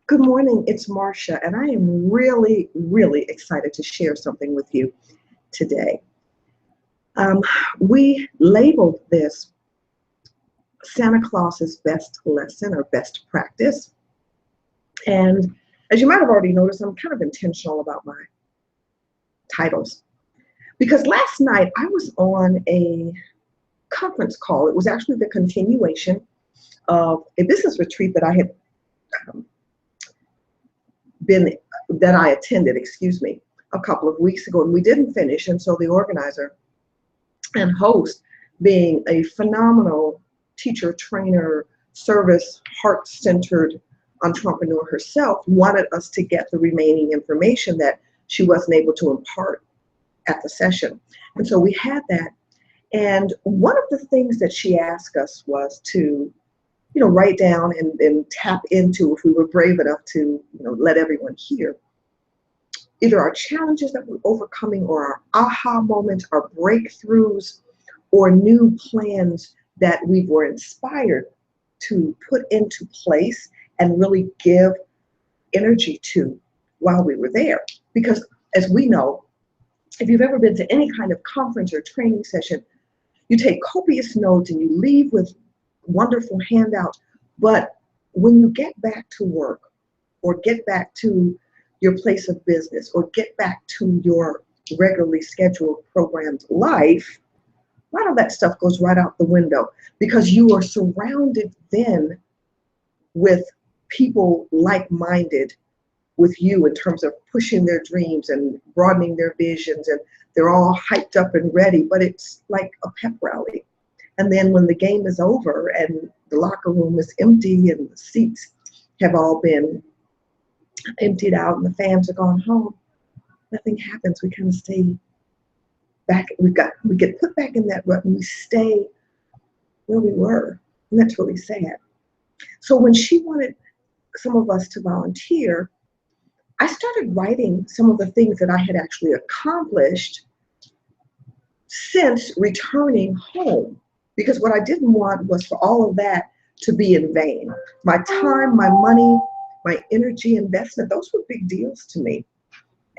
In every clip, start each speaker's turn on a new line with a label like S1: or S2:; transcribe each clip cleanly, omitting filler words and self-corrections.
S1: Good morning, it's Marcia, and I am really, really excited to share something with you today. We labeled this Santa Claus's best lesson or best practice. And as you might have already noticed, I'm kind of intentional about my titles. Because last night I was on a conference call. It was actually the continuation of a business retreat that I had attended, a couple of weeks ago, and we didn't finish. And so the organizer and host, being a phenomenal teacher, trainer, service, heart-centered entrepreneur herself, wanted us to get the remaining information that she wasn't able to impart at the session. And so we had that. And one of the things that she asked us was to write down and tap into, if we were brave enough to, let everyone hear, either our challenges that we're overcoming or our aha moments, our breakthroughs, or new plans that we were inspired to put into place and really give energy to while we were there. Because as we know, if you've ever been to any kind of conference or training session, you take copious notes and you leave with wonderful handouts, but when you get back to work or get back to your place of business or get back to your regularly scheduled programmed life, a lot of that stuff goes right out the window, because you are surrounded then with people like-minded with you in terms of pushing their dreams and broadening their visions, and they're all hyped up and ready, but it's like a pep rally. And then when the game is over and the locker room is empty and the seats have all been emptied out and the fans are gone home, nothing happens. We kind of stay back. We get put back in that rut and we stay where we were. And that's really sad. So when she wanted some of us to volunteer, I started writing some of the things that I had actually accomplished since returning home. Because what I didn't want was for all of that to be in vain. My time, my money, my energy investment, those were big deals to me.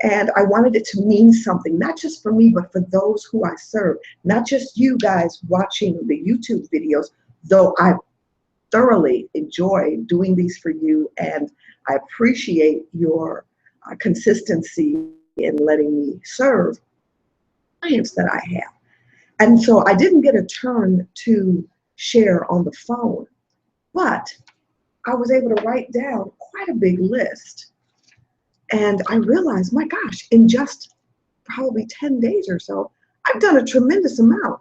S1: And I wanted it to mean something, not just for me, but for those who I serve. Not just you guys watching the YouTube videos, though I thoroughly enjoy doing these for you, and I appreciate your consistency in letting me serve clients that I have. And so I didn't get a turn to share on the phone, but I was able to write down quite a big list. And I realized, my gosh, in just probably 10 days or so, I've done a tremendous amount,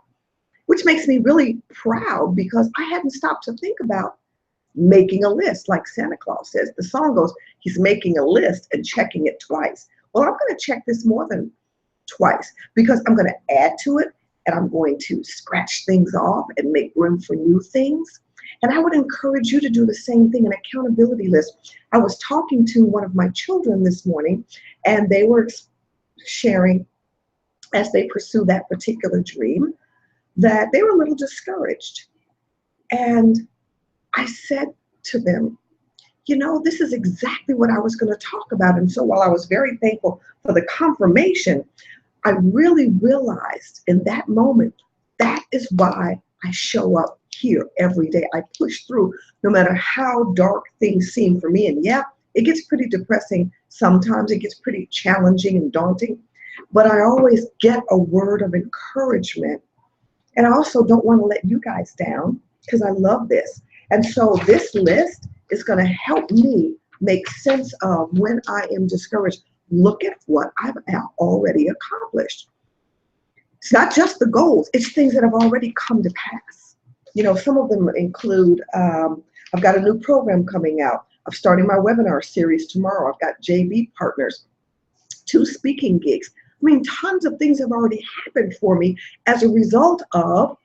S1: which makes me really proud, because I hadn't stopped to think about making a list. Like Santa Claus says, the song goes, he's making a list and checking it twice. Well, I'm going to check this more than twice, because I'm going to add to it, and I'm going to scratch things off and make room for new things. And I would encourage you to do the same thing, an accountability list. I was talking to one of my children this morning, and they were sharing, as they pursue that particular dream, that they were a little discouraged. And I said to them, this is exactly what I was going to talk about. And so while I was very thankful for the confirmation, I really realized in that moment, that is why I show up here every day. I push through no matter how dark things seem for me. And yeah, it gets pretty depressing sometimes. It gets pretty challenging and daunting. But I always get a word of encouragement. And I also don't want to let you guys down, because I love this. And so this list is going to help me make sense of when I am discouraged. Look at what I've already accomplished. It's not just the goals, it's things that have already come to pass. Some of them include, I've got a new program coming out. I'm starting my webinar series tomorrow. I've got JV partners, 2 speaking gigs. Tons of things have already happened for me as a result of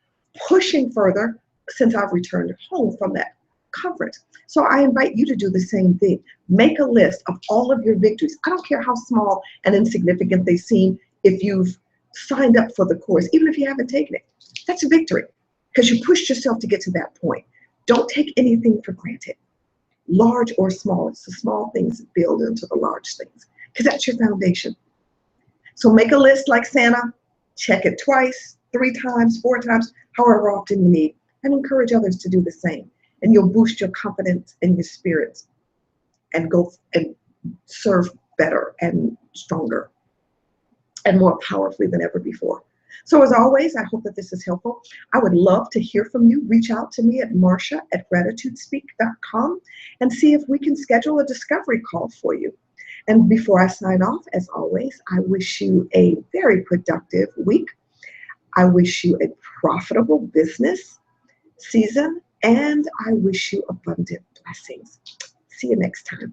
S1: pushing further since I've returned home from that conference. So I invite you to do the same thing. Make a list of all of your victories. I don't care how small and insignificant they seem. If you've signed up for the course, even if you haven't taken it, that's a victory, because you pushed yourself to get to that point. Don't take anything for granted. large or small. It's the small things that build into the large things, because that's your foundation. So make a list like Santa, check it twice, 3 times, 4 times, however often you need, and encourage others to do the same. And you'll boost your confidence and your spirits and go and serve better and stronger and more powerfully than ever before. So as always, I hope that this is helpful. I would love to hear from you. Reach out to me at Marcia@GratitudeSpeak.com and see if we can schedule a discovery call for you. And before I sign off, as always, I wish you a very productive week. I wish you a profitable business season, and I wish you abundant blessings. See you next time.